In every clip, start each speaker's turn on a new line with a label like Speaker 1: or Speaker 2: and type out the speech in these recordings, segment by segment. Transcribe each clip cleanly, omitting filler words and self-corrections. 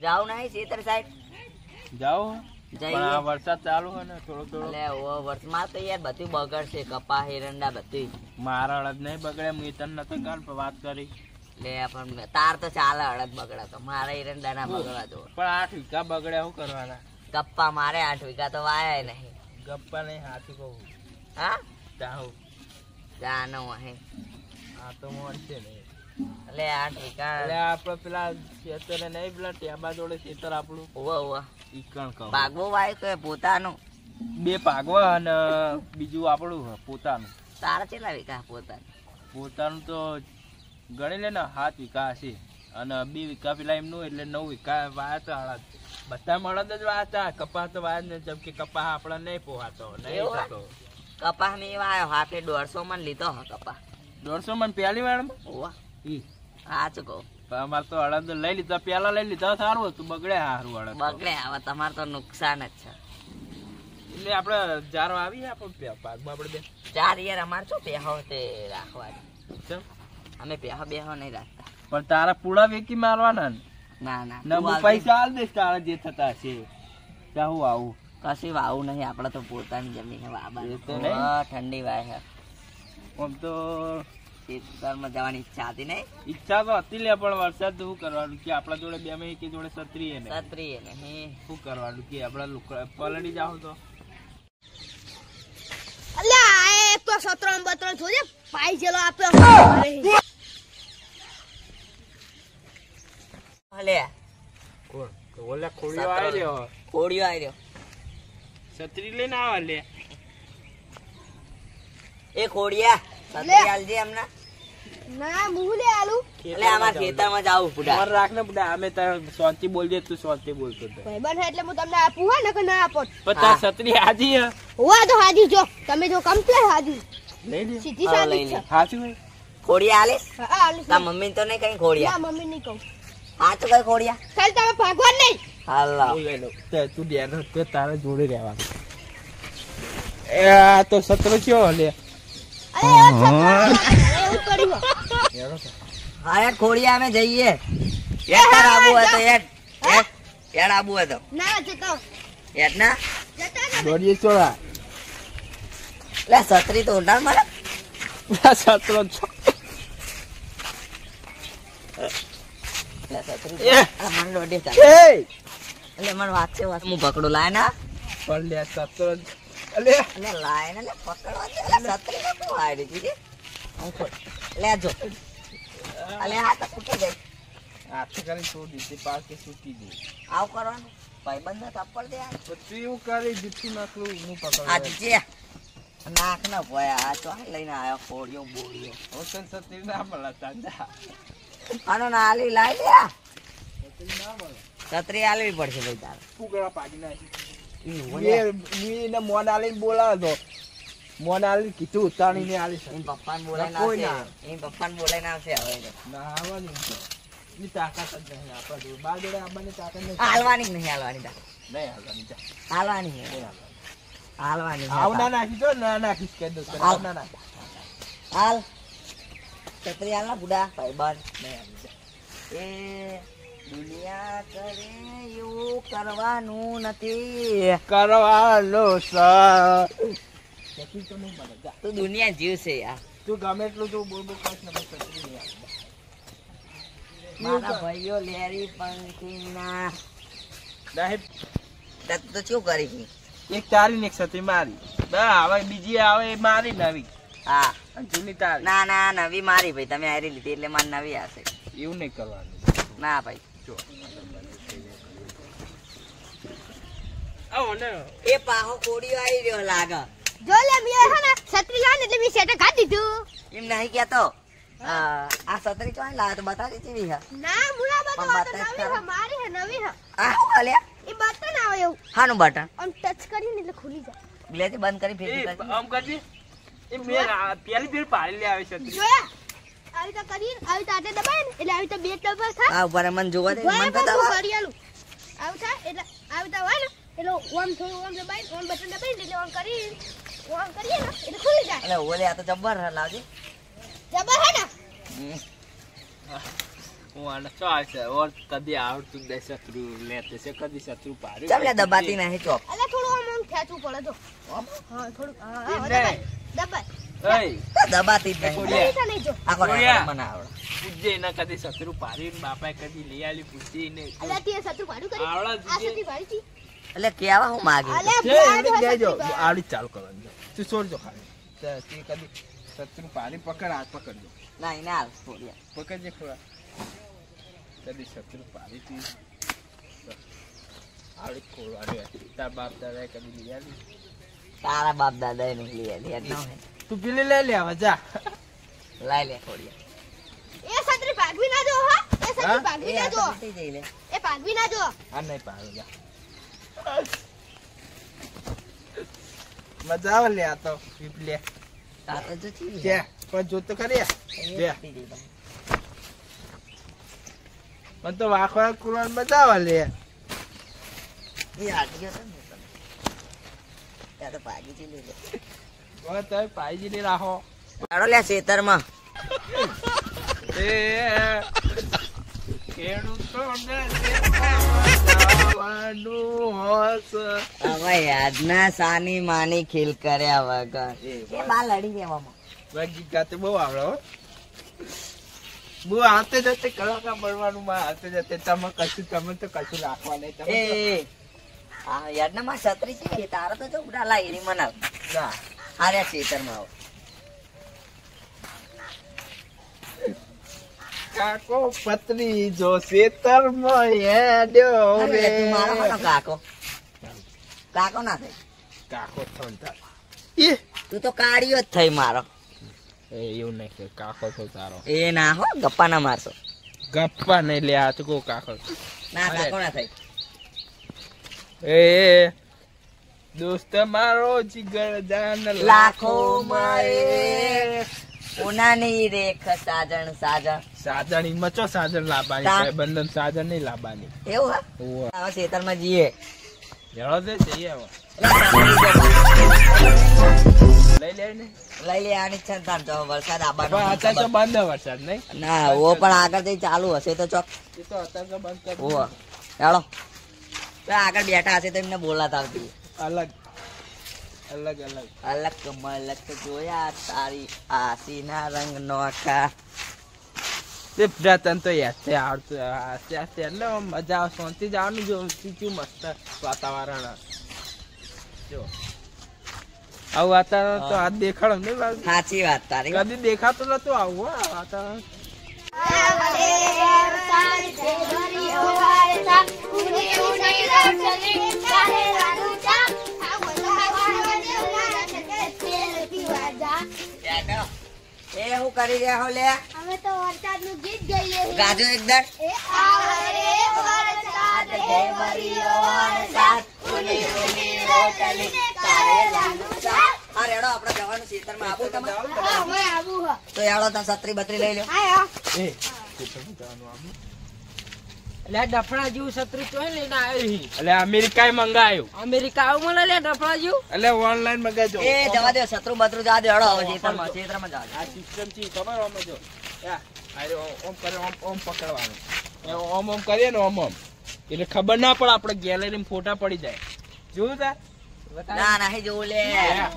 Speaker 1: જાવ નહીં ખેતર સાઈડ
Speaker 2: જાઓ
Speaker 1: જઈએ.
Speaker 2: પણ આ વરસાદ ચાલુ હોય ને થોડો
Speaker 1: એટલે ઓ વર્ષમાં તો યાર બધું બગડશે કપા હિરંડા બધું
Speaker 2: મારા અડદ નહીં બગડે હું તને નતો કાલ વાત કરી
Speaker 1: લે પણ તાર તો ચાલે અડદ બગડા તો મારા હિરંડા ના બગડા તો
Speaker 2: પણ 8 વીઘા બગડે શું કરવાના
Speaker 1: કપ્પા મારે 8 વીઘા તો વાયા નહીં
Speaker 2: ગપ્પા નહીં હાથું કહું
Speaker 1: હા
Speaker 2: ચાહું
Speaker 1: જાનો હે
Speaker 2: આ તો મળશે નહીં
Speaker 1: એટલે 8 વીઘા
Speaker 2: એટલે આપડે પેલા ખેતર નહીં પેલા ટેબા જોડે ખેતર આપણું
Speaker 1: ઓવા
Speaker 2: ઈકણ કહું
Speaker 1: ભાગવો વાય કે પોતાનું
Speaker 2: 2 ભાગવા અને બીજું આપણું પોતાનું
Speaker 1: તારા કેટલા વીઘા
Speaker 2: પોતાનું તો ગણી લે ને 7 વીઘા હશે અને 2 વીઘા પેલા એમનું એટલે 9 વીઘા વાયા અડદ બધા મળદ જ વાતા કપાસ તો વાયા ને જેમ કે કપાસ આપડે નહીં પોહાતો નહીં થતો
Speaker 1: કપાસ મેં વાયો હાથે 150 મણ લીધો હ કપાસ
Speaker 2: 150 મણ પહેલી વાર
Speaker 1: ઓવા
Speaker 2: ઈ
Speaker 1: સાચું કહું
Speaker 2: અમારે તો અડદ લઈ લીધા પેલા લઈ લીધા સારું હતું બગડે સારું અડદ
Speaker 1: બગડે હવે તમારે તો નુકસાન જ છે
Speaker 2: એટલે આપડે જારો આવી આપણે પાકમાં આપણે બે
Speaker 1: 4 યાર અમારે શું પેહો તે રાખવાની
Speaker 2: ચમ
Speaker 1: અમે પેહો બેહો નહીં રાખતા
Speaker 2: પણ તારા પૂળા વેકી મારવાના ને
Speaker 1: ના ના
Speaker 2: નમુ પૈસા આલ દે તારા જે થતા છે ચાહું આવું
Speaker 1: કશી વાવું નહીં આપણે તો પોતાની જમીન વાબા
Speaker 2: એ તો નહીં.
Speaker 1: ઠંડી વાય છે
Speaker 2: આમ તો
Speaker 1: ખેતરમાં જવાની ઈચ્છા હતી નહીં
Speaker 2: ઈચ્છા તો હતી લે પણ વરસાદ શું કરવાનું કે આપણા જોડે બે મહી કે જોડે છત્રી ને
Speaker 1: છત્રી નહીં
Speaker 2: શું કરવાનું કે આપડા પલળી જાવ તો
Speaker 3: અલ્યા આ એક તો સતરમ બતરમ જોજે પાઈ જેલો આપ્યો
Speaker 1: હલે
Speaker 2: કોણ તો ઓલા ખોડિયો આવી રહ્યો
Speaker 1: કોડિયો આવી રહ્યો
Speaker 2: છત્રી લઈને આવે લે
Speaker 1: એ ખોડિયા છત્રી આલજે અમને
Speaker 3: ના મુલે આલુ
Speaker 1: એટલે અમાર ખેતરમાં જાવું પુડા
Speaker 2: માર રાખ ને બડા અમે તાર શાંતિ બોલજે તું શાંતિ બોલતો તો
Speaker 3: ભાઈબંધ એટલે હું તમને આપું હા ને કે ના આપો
Speaker 2: પણ તાર છત્રી હાજી હે
Speaker 3: હોવા તો હાજી જો તમે જો કમ્પ્લેટ હાજી
Speaker 2: લઈ લે
Speaker 3: સીધી
Speaker 1: હા,
Speaker 3: સાદી
Speaker 1: લઈ લે.
Speaker 3: છે
Speaker 2: હાચું ભાઈ
Speaker 1: ખોડિયા આલીશ
Speaker 3: હા આલુ
Speaker 1: તા મમ્મી તો નહીં કઈ ખોડિયા
Speaker 3: ના મમ્મી નહીં કહું
Speaker 1: હા તો કઈ ખોડિયા
Speaker 3: ચાલ તમે ભાગવા નહીં
Speaker 1: હાલો
Speaker 2: હું લઈ લઉં તે તું ધ્યાન તે તારે જોડે રહેવાનું એ આ તો સત્ર કયો લે
Speaker 3: અરે એવું કર્યું
Speaker 1: હા યાર ખોડિયા અમે જઈએ યાર આબુ હતો યાર આબુ હતો
Speaker 3: ના જતો
Speaker 1: યાર ના
Speaker 3: જતા ને
Speaker 2: દોડીએ ચોરા
Speaker 1: લે છત્રી તો ઉડાડ મારે
Speaker 2: સત્ર છો
Speaker 1: લે છત્રી
Speaker 2: એ!
Speaker 1: આ મન લોડી ચાલ
Speaker 2: એ
Speaker 1: એટલે મને વાત છે વાત હું પકડું લાય ના
Speaker 2: પણ લે સત્ર અલે
Speaker 1: અને લાય ને લે પકડવા દે લે છત્રી ને તું આઈ દીધી હું ખોડ લે જો અલે આ તો ફૂટી ગઈ
Speaker 2: હાથ કરી છોડી દીધી પાસે સૂકી ગઈ
Speaker 1: આવ કરવાનું ભાઈબંધ ને થપ્પડ દે આ.
Speaker 2: તો તું એવું કરી જુઠ્ઠું નાખલું હું
Speaker 1: આ
Speaker 2: પકડ
Speaker 1: જીજે નાક ના ભોયા આ ચો લઈને આવ્યો ખોડિયો બોડિયો
Speaker 2: હોસન સત્રી ના મળે તાજા
Speaker 1: આનો ના આલી લાઈ લે છત્રી આલવી પડશે ભાઈ તારે
Speaker 2: ફૂગડા પાડી નાખી
Speaker 1: ઈ ઓલે
Speaker 2: ને મોન આલીને બોલાવ્યો તો મોન આલી કીધું ઉતાણીને આલી
Speaker 1: એમ પપ્પાને બોલાઈને
Speaker 2: કોઈ
Speaker 1: આવશે એમ પપ્પાને બોલાઈને આવશે હવે તો.
Speaker 2: ના આવવાની તો ની તાકાત જ નહીં આપણા જોડે બાર જોડે આવવાની તાકાત નહીં
Speaker 1: હાલવાની કે નહીં હાલવાની તારે?
Speaker 2: નહીં આવવાની જા
Speaker 1: હાલવાની છે. હાલવાની છે.
Speaker 2: આવ ના નાખી તો ના નાખીશ કહી દઉં
Speaker 1: આવ.
Speaker 2: ના નાખ
Speaker 1: હાલ છત્રી હાલ ના બુડા ભાઈબંધ
Speaker 2: નહીં આવી જા
Speaker 1: એ દુનિયા કરે એવું કરવાનું નથી
Speaker 2: કરવાનો સર પછી તો નહીં મળે જા
Speaker 1: તું દુનિયા જીવશે યાર
Speaker 2: તું ગમે એટલું તું બોલ બોલ કાશ ને બસ સત્રી નહીં આવે
Speaker 1: મારા ભાઈઓ લેરી પંખીના
Speaker 2: સાહેબ
Speaker 1: તે તો શું કરી છે?
Speaker 2: એક તારી ને એક સતી મારી બા હવે બીજી આવે એ મારી નવી
Speaker 1: હા
Speaker 2: અને જૂની તારી
Speaker 1: ના ના નવી મારી ભાઈ તમે હારી લીધી એટલે મારી નવી હશે
Speaker 2: એવું નહીં કરવાનું
Speaker 1: ના ભાઈ
Speaker 2: જો આવો ને
Speaker 1: એ પાહો કોડિયો આવી રહ્યો લાગે
Speaker 3: જો લે મી હે ને છત્રી લાન એટલે મી સેટ કાઢી દીધું
Speaker 1: એમ નહીં કેતો આ છત્રી ચોઈ લાવે તો બતાવી દીધી હે
Speaker 3: ના મુલા
Speaker 1: પણ
Speaker 3: બતો
Speaker 1: બતાય
Speaker 3: નવી
Speaker 1: ખરા.
Speaker 3: હે મારી હે નવી હે
Speaker 1: આ શું હાલ્યા?
Speaker 3: એ બટન આવે એવું
Speaker 1: હાનું બટન
Speaker 3: આમ ટચ કરીને એટલે ખુલી જાય
Speaker 1: ગ્લેથી બંધ કરી ફેરવી
Speaker 2: એ
Speaker 1: કરી
Speaker 2: આમ કરજે એ મેં પેલી ફેર પાડી લે આવી છે
Speaker 3: જોયા આવી તો કરી આવી તો આટે દબાય ને એટલે આવી તો બે ડબ્બા થાય
Speaker 1: આ ઉપર મને જોવા દે
Speaker 3: જોયા
Speaker 1: મને તો
Speaker 3: પણ
Speaker 1: દવા.
Speaker 3: હું કરિયાલું આવું થાય એટલે આવી તો હોય ને એટલે ઓમ થોડું ઓમ દબાઈ ઓમ બટન દબાઈ એટલે ઓમ કરી ઓમ કરીએ ને એટલે ખુલી જાય
Speaker 1: અલે ઓલે આ તો જબ્બર હે લાવજે
Speaker 3: જબર હે ને
Speaker 1: હમ.
Speaker 2: હું આને શું આવશે ઓર કદી આવડતું દે શત્રુ લેતે છે કદી શત્રુ પાડ્યું
Speaker 1: ચાલ લે દબાતી નહીં ચોપ
Speaker 3: અલે થોડું આમ ખેંચવું પડે જો હા થોડું હા
Speaker 2: ઈ
Speaker 3: દબાય
Speaker 2: નહીં.
Speaker 3: દબાય
Speaker 2: એય
Speaker 1: દબાતી જ નહીં
Speaker 2: કોડિયા.
Speaker 3: નહીં તો નહીં જો
Speaker 1: આ કોને
Speaker 2: કોડિયા.
Speaker 1: મને આવડે
Speaker 2: પૂજ્ય એના કદી શત્રુ પાડ્યું ને બાપાએ કદી લઈ આલી પૂછી ને
Speaker 3: અલે તે સતુ પાડું કરી
Speaker 2: આવડા
Speaker 3: આ
Speaker 2: દીજે.
Speaker 3: સતી પાડી હતી
Speaker 1: એટલે કેવા હું માગી
Speaker 3: અલે
Speaker 2: છે
Speaker 3: બ્રાડ
Speaker 2: એમને
Speaker 3: હોય
Speaker 2: કહેજો
Speaker 3: સતી પાડી.
Speaker 2: આવડી ચાલુ કરવાનું તું છોડજો ખાલી તે કદી શત્રુ પાડી પકડ હાથ પકડજો
Speaker 1: ના એને હાલ કોડિયા.
Speaker 2: પકડજે થોડા કદી શત્રુ પાડી તી આવડી ખોલવાની હતી તાર બાપ દાદાએ કદી લઈ આલી
Speaker 1: તારા બાપ દાદા એ નીકળી આલી યાદ ના હોય
Speaker 2: તું પેલી લઈ લે હવે જા
Speaker 1: લાઈ લે કોડિયા.
Speaker 3: એ સત્રી ભાગવી ના જો હા એ સત્રી
Speaker 2: હા?
Speaker 3: ભાગવી
Speaker 1: એ
Speaker 3: ના
Speaker 1: આ તો
Speaker 3: જો
Speaker 1: તૂટી જઈ લે
Speaker 3: એ ભાગવી ના જો
Speaker 2: આ નહીં પાડો જા મજા આવે લે આ તો પીપલે
Speaker 1: આ તો જો ચીવી
Speaker 2: કે પણ જો તો ખરી
Speaker 1: એ
Speaker 2: બે.
Speaker 1: તૂટી જઈ ભાઈ.
Speaker 2: મને તો વાખવા કુરવાન મજા આવે લે
Speaker 1: એ હાથ ગયો તો ને તમે. ત્યાં તો ભાગી જઈ લે
Speaker 2: હવે તમે પાઈજી ને રાખો
Speaker 1: ચાલો લે ખેતરમાં
Speaker 2: એ ખેડૂતોને દેવાનું હોશ.
Speaker 1: હવે યાદના સાની માની ખીલ કર્યા વગર
Speaker 2: એ
Speaker 1: એ બા લડી દેવામાં
Speaker 2: વાગી ગાતે બહુ આવડે હો બહુ હાથે જતે કલાકાર બનવાનું માં હાથે જતે તમે તો કશું રાખવા નહીં તમે તો-
Speaker 1: એ આ યાદના માં છત્રી છે તારો તો જો બુડા લાઈ મનાવ
Speaker 2: ના
Speaker 1: આર્યા ખેતરમાં આવો
Speaker 2: કાકો પત્ની જો ખેતરમાં હેડ્યો
Speaker 1: અરે,
Speaker 2: રે
Speaker 1: તું મારો કોનો કાકો કાકો ના થઈ
Speaker 2: કાકો થંતા
Speaker 1: તું તો કાળિયો જ થઈ મારો
Speaker 2: એ એવું નહીં કે કાકો તો તારો
Speaker 1: એ ના હો ગપ્પા ના મારશો
Speaker 2: ગપ્પા નહીં લે આ તો કહું કાકો
Speaker 1: ના
Speaker 2: અરે.
Speaker 1: કાકો ના થઈ
Speaker 2: એ દોસ્ત મારો જીગર જાન
Speaker 1: લાખો મારે ઉનાની રેખ સાજણ સાજણ
Speaker 2: સાજણ મચો સાજણ લાવવાની
Speaker 1: તા-
Speaker 2: છે બંધન સાજણ નહીં લાવવાની
Speaker 1: એવું હા
Speaker 2: ઓવા
Speaker 1: હવે ખેતરમાં જઈએ
Speaker 2: જળો દે જઈએ હવે લઈ લે ને
Speaker 1: લઈ લે આની છે ને તાર તો વરસાદ આવવાનો
Speaker 2: પણ અત્યારે તો બંધ હે વરસાદ નહીં
Speaker 1: ના ઓ પણ આગળ જઈ ચાલુ હશે તો ચોક
Speaker 2: એ તો અત્યારે તો બંધ કરી
Speaker 1: ઓ ચાલો તો આગળ બેઠા હશે તો એમને બોલાતા આવતી
Speaker 2: અલગ અલગ અલગ
Speaker 1: અલગ મલક જોયા તારી આસીના રંગ નોખા
Speaker 2: તે પ્રતન તો યાતે આવડતું આસ્તે આસ્તે એટલે આમ મજા આવે શાંતિ જવાનું જો શું મસ્ત વાતાવરણ જો આવું વાતાવરણ તો આજ દેખાડો નહીં બાજુ
Speaker 1: સાચી વાત તારી
Speaker 2: કદી દેખાતું નતું આવું હો આ વાતાવરણ
Speaker 1: એ હું કરી રહ્યા હો લે
Speaker 3: અમે તો વરસાદનું ગીત ગાઈએ છીએ.
Speaker 1: ગાજો એકદમ
Speaker 3: એ આવે રે વરસાદ હે ભર્યો વરસાદ, ઉની ઉની રોટલી કારેલાનું શાક.
Speaker 1: હા રેડો આપણે જવાનું ખેતરમાં આવું તમારે
Speaker 3: હા, અમે આવું હો.
Speaker 1: તો યાડો તમે છત્રી બત્રી લઈ લો
Speaker 3: હા, હા.
Speaker 2: એ ખેતરમાં જવાનું આવું.
Speaker 4: લે ડફડા જેવું છત્રી તો લઈને આવ્યો
Speaker 2: એટલે અમેરિકાએ મંગાયું
Speaker 4: અમેરિકા આવું મળે લે ડફડા જેવું
Speaker 2: એટલે ઓનલાઈન મંગાજો
Speaker 1: એ જવા દો શત્રુ બત્રુ જવા દો હેડો હવે ખેતરમાં જવા દો
Speaker 2: આ સિસ્ટમ છે ખબર ઓમ જો અરે ઓમ કરે ઓમ પકડવાનું એ ઓમ કરીએ ને ઓમ એટલે ખબર ના પડે આપણે ગેલેરીમાં ફોટા પડી જાય જોયું તા
Speaker 1: ના નહીં જોવું લે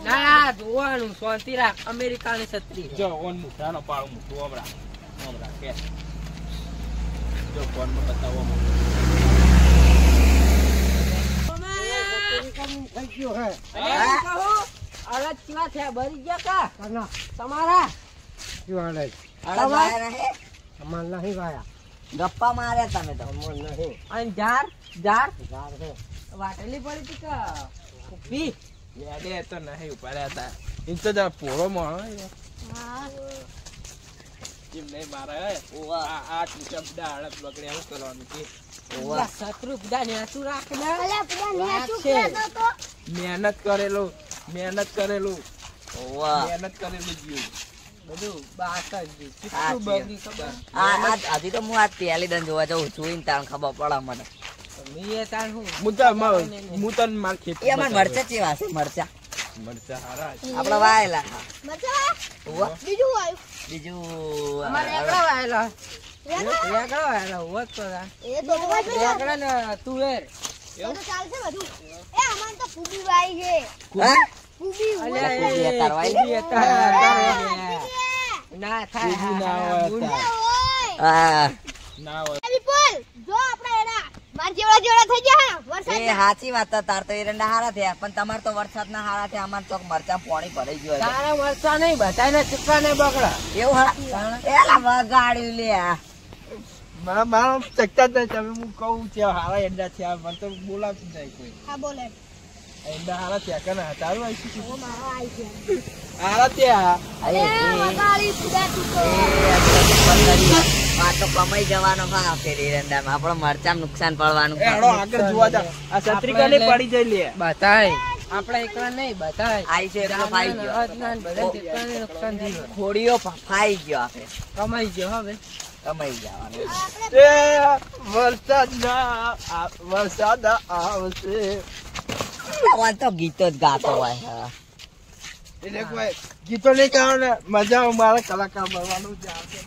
Speaker 4: ના જોવાનું શાંતિ રાખ અમેરિકાની છત્રી
Speaker 2: જો ઓન મુઠાનો પાળું મૂકું ઓમરા કે જો ફોનમાં બતાવો
Speaker 4: અલગ કેવા થયા ભરી ગયા કા તમારા
Speaker 1: હળદ વાયા નહીં?
Speaker 4: અમાર નહીં વાયા
Speaker 1: ગપ્પા માર્યા તમે તો
Speaker 4: અને ઝાર ઝાર વાટેલી પડી હતી કા પી
Speaker 2: યાદે તો નહીં ઉપાડ્યા હતા એમ તો જા પોળો માં
Speaker 3: હા.
Speaker 2: એમ નહીં મારે આ શબ્દ હળદ બગડે શું કરવાનું છે
Speaker 4: શત્રુ બધા નેતું રાખ ને
Speaker 3: અલા, પેલા નેચું
Speaker 4: છે.
Speaker 3: કહેતો તો.
Speaker 2: મહેનત કરેલું
Speaker 1: ઓવા.
Speaker 2: જીવ
Speaker 4: બધું બાસ જ
Speaker 1: સાચી
Speaker 4: કેટલું બગડી ખબર
Speaker 1: હજી તો હું આ પહેલી દન જોવા જાઉં છું ને તાણ ખબર પડે મને
Speaker 4: મેં તાણ હું
Speaker 2: હું તને માર ખેતી
Speaker 1: એ અમાર મરચા ચેવા છે મરચા
Speaker 2: મરચા હારા છે.
Speaker 1: આપડે વાયેલા
Speaker 3: મજા?
Speaker 1: ઓવા.
Speaker 3: બીજું આવ્યું.
Speaker 1: બીજું
Speaker 4: અમારે એકલા વાયેલા રેગડો હેલો હોત તો તા.
Speaker 3: એ તો વાત છે.
Speaker 4: રેગડા ને તુવેર.
Speaker 3: તો ચાલશે બધું. એ અમાર તો ફૂબી વાઈ છે.
Speaker 1: હા?
Speaker 3: ફૂબી
Speaker 4: અલ્યા
Speaker 1: એટલે કુબી
Speaker 4: એ
Speaker 1: અતારવાય.
Speaker 4: કુબી અતારવાય. ના થાય
Speaker 2: કુબી ના હોય
Speaker 4: બુન.
Speaker 2: અતાર.
Speaker 1: હા.
Speaker 2: ના હોય.
Speaker 3: વિપુલ જો આપણે એના માર જેવડા થઈ ગયા વરસાદ
Speaker 1: એ સાચી વાત છે. તાર તો એરંડા હારા થયા પણ તમાર તો વરસાદના હારા થયા. અમાર ચોક મરચાં પાણી ભરાઈ ગયું છે.
Speaker 4: તારા વર્ષા નહીં બધાને ચૂકવા નહીં બગડા.
Speaker 1: એવું હા? એલા વગાડ્યું લે આ.
Speaker 2: મારા ચકતા જ તમે હું કહું છે હારા એંડા થયા મને તો બોલાવતું જાય કોઈ
Speaker 3: હા બોલે
Speaker 2: એંડા હારા થયા કે ના તારું આવીશું
Speaker 3: ઓ મારો આઈ છે
Speaker 2: હારા થયા
Speaker 1: અરે
Speaker 3: એ
Speaker 1: એ
Speaker 3: વગાડી પૂરા તું તો
Speaker 1: આ તો કમાઈ જવાનો હા ફેર એરંડામાં. આપણો મરચાં નુકસાન પડવાનું.
Speaker 2: એ હળો આગળ જોવા જા આ છત્રિકા ને પડી જાય લે
Speaker 4: બધાય આપણે એકલા નહીં બધાય
Speaker 1: આઈ છે એટલો ફાઈ ગયો.
Speaker 4: અજ્ઞાન બધા ચૂકવાને નુકસાન થયું.
Speaker 1: ખોડીઓ ફાઈ ગયો આપણે.
Speaker 4: કમાઈ ગયો હવે.
Speaker 1: કમાઈ જવાનું.
Speaker 2: એ વરસાદ આવશે
Speaker 1: આવા તો ગીતો જ ગાતો હોય. હા.
Speaker 2: એટલે કોઈ ગીતો નહીં ગાવ ને મજા આવે મારા કલાકાર બનવાનું જ આવશે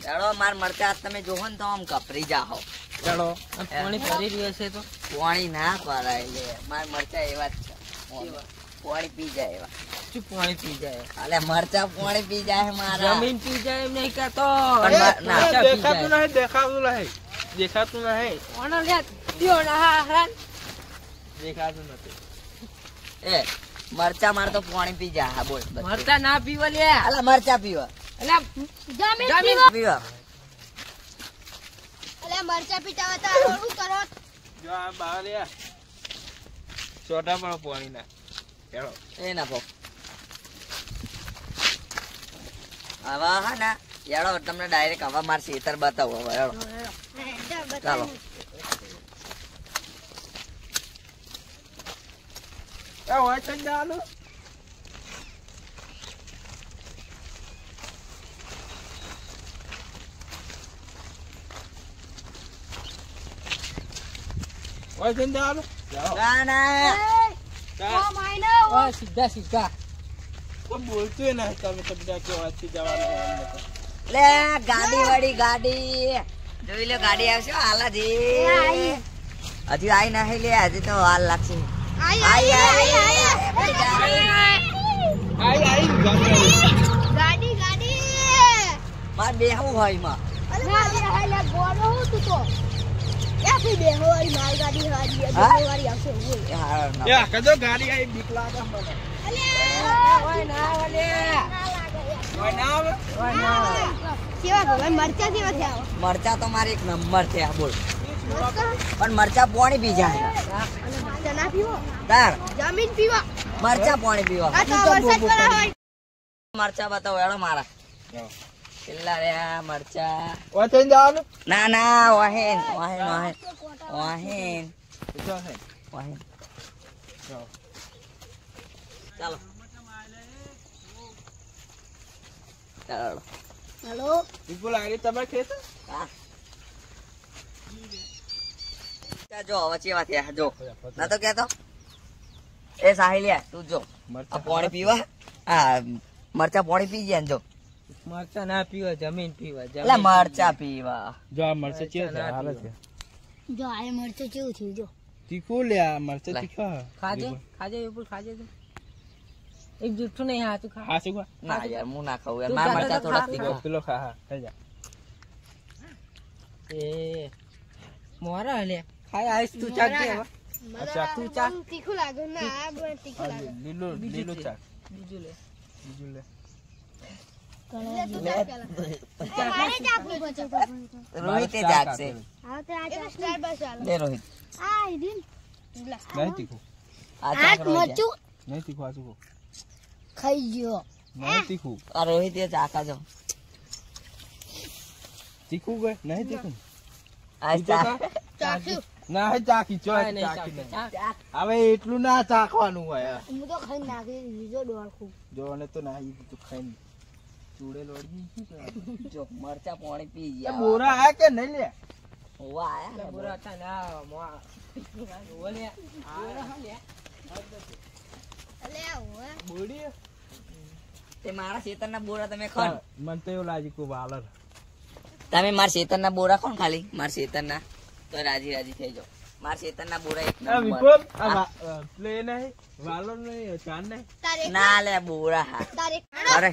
Speaker 1: ચાલો માર મરચાં તમે જોવો ને તો આમ કપરી જાઓ.
Speaker 2: ચાલો
Speaker 4: આ પાણી ભરી રહ્યો છે તો
Speaker 1: પાણી ના પરાય લે. માર મરચાં એવા જ છે. પાણી પી જાય એવા.
Speaker 4: શું પાણી પી જાય
Speaker 1: અલે મરચાં પાણી પી જાય મારા.
Speaker 4: જમીન પી જાય એમ નહીં કહેતો.
Speaker 1: પણ ના,
Speaker 4: મરચાં પી
Speaker 2: દેખાતું
Speaker 4: જાય.
Speaker 2: નહીં દેખાતું નહીં
Speaker 4: ઓનો લે દ્યો ને હા હા
Speaker 2: દેખાતું નથી
Speaker 1: એ મરચાં માર તો પાણી પી જાય. હા બોલ બસ.
Speaker 4: મરતા ના પીવો લે.
Speaker 1: અલા મરચાં પીવા.
Speaker 4: અલા
Speaker 3: જમીન
Speaker 4: જમીન
Speaker 3: પીવો
Speaker 1: પીવા.
Speaker 3: અલે મરચા પીતા હતા શું કરો
Speaker 2: જો આ બહાર યા છોટા પણ પાણી ના ચાલો
Speaker 1: એ ના પો. આવા હા ના યાડો તમને ડાયરેક્ટ હવા માર ખેતર બતાવો હવે યાડો. ચાલો.
Speaker 2: એ હોય છે ચાલો હોય છે ચાલો
Speaker 1: ના ના
Speaker 3: ઓ માયનો
Speaker 4: ઓ સીધા સીધા
Speaker 2: તો બોલતું ને તમે તો બધા કેવાથી જવાનું
Speaker 1: લે ગાડી વાળી ગાડી જોઈ લો ગાડી આવશે હાલાજી. હજી આઈ નહીં લે હજી તો હાલ લાગશે.
Speaker 3: આઈ ગાડી ગાડી
Speaker 1: માર બેહવું હોય માં.
Speaker 3: અરે મારી હાલે ગોડો હું તું તો ક્યાંથી બેહો વાળી માલ ગાડી હારી
Speaker 1: હા?
Speaker 3: વાળી આવશે બોલ
Speaker 1: એ હારો ના.
Speaker 2: યા કદો ગાડી આવી બીક લાગે મને
Speaker 3: અલે
Speaker 4: ઓય ના ઓલે
Speaker 3: ના લાગે
Speaker 2: હોય ના આવે
Speaker 4: ઓય ના
Speaker 3: કેવા ગો મરચા કેવા થયા
Speaker 1: મરચા તો મારે એક નંબર છે. આ બોલ
Speaker 3: મરચા
Speaker 1: પણ મરચા પાણી પી જાય.
Speaker 3: મરચા ના પીવો
Speaker 1: તાર
Speaker 3: જમીન પીવા
Speaker 1: મરચા પાણી પીવા.
Speaker 3: આ તો વરસાદ પડ્યો હોય
Speaker 1: મરચા બતાવો હેડો મારા. પેલા રે આ મરચા.
Speaker 2: હોય છે જવાનું
Speaker 1: ના ના વાહેન વાહેન વાહેન વાહેન
Speaker 2: પૂછો છે
Speaker 1: વાહેન.
Speaker 2: ચાલો.
Speaker 1: ચાલો ચાલો.
Speaker 3: હેલો
Speaker 2: વિપુલ આગળ તમારે ખેત
Speaker 1: હા. જો હવે ચેવા થયા જો ના તો કેતો એ સાહિલિયા તું જો આ પાણી પીવા. આ મરચા પાણી પી ગયા ને જો.
Speaker 4: મરચા ના પીવા જમીન પીવા
Speaker 1: એટલે મરચા પીવા.
Speaker 2: જો આ મરચા છે હાલે છે
Speaker 3: જો આ મરચા કેવું થયું જો
Speaker 2: તીખું લે આ મરચા
Speaker 1: લાય.
Speaker 2: તીખા
Speaker 4: ખાજે ખાજે વિપુલ ખાજે તું એક જુઠ્ઠું નહીં હા તું ખા
Speaker 2: હા શીખવા
Speaker 1: ના યાર હું ના ખાઉં યાર.
Speaker 4: તું
Speaker 1: મારા
Speaker 4: જાતે
Speaker 1: મરચા
Speaker 4: તો
Speaker 1: થોડા
Speaker 4: ખા.
Speaker 1: તીખા.
Speaker 2: પેલો ખા હા થઈ જા
Speaker 4: એ મોરા લે ખાય આઈસ તું ચાખજે હવે
Speaker 2: અચ્છા,
Speaker 3: તું
Speaker 4: ચા.
Speaker 3: તીખું લાગે ના આ બહુ તીખું લાગે
Speaker 2: લીલું
Speaker 4: બીજું
Speaker 2: લીલું
Speaker 4: છે.
Speaker 2: ચાક
Speaker 4: બીજું લે
Speaker 2: બીજું લે
Speaker 3: લે તું ચાખ પેલા મારે ચાખવું પછી
Speaker 1: રોહિતે જાગશે.
Speaker 3: હા તો આ ચાખ સ્ટાર બસ ચાલો
Speaker 1: લે રોહિત
Speaker 3: આ ઇદિન
Speaker 2: નહીં તીખું
Speaker 1: આ ચાક રોહિત.
Speaker 2: નહીં તીખું આ શું
Speaker 3: ખાઈ ગયો
Speaker 2: નહીં તીખું
Speaker 1: આ રોહિત એ ચાકા જો.
Speaker 2: તીખું ગઈ નહીં તીખું
Speaker 1: આ
Speaker 2: તું તો
Speaker 1: ચાક.
Speaker 2: ખા.
Speaker 3: ચાખ્યું
Speaker 2: ના હે ચાકી ચો
Speaker 4: કાંઈ નહીં
Speaker 2: ચાકી
Speaker 4: ચાખે.
Speaker 2: નહીં.
Speaker 4: ચાખ.
Speaker 2: હવે એટલું ના ચાખવાનું હોય
Speaker 3: હું તો ખાઈ નાખી બીજો ડોળખું
Speaker 2: જો ને તો ના તું ખાઈને ચૂડે લોડી શું કરે?
Speaker 1: જો મરચા પાણી પી
Speaker 2: એ
Speaker 1: ગયા.
Speaker 2: બોરા આયા કે નહીં લે
Speaker 1: હોવા આયા ને
Speaker 4: બુરા હતા ના મોઆ ઓલે આ લે
Speaker 3: અલે ઓએ
Speaker 2: બોડી
Speaker 1: તે મારા ખેતરના બોરા તમે ખાઓ ને.
Speaker 2: મને તો એવું લાગે કે વાલર
Speaker 1: તમે મારા શેતરના બોરા કોણ ખાલી મારા શેતરના તો રાજી રાજી થઈ જાઓ. મારા શેતરના બોરા એક
Speaker 2: આ
Speaker 1: નંબર.
Speaker 2: વિપુલ
Speaker 1: હા.
Speaker 2: પ્લે નહીં વાલો નહીં ચાર નહીં
Speaker 3: તારે
Speaker 1: ના લે બોરા હા
Speaker 3: તારે
Speaker 1: અરે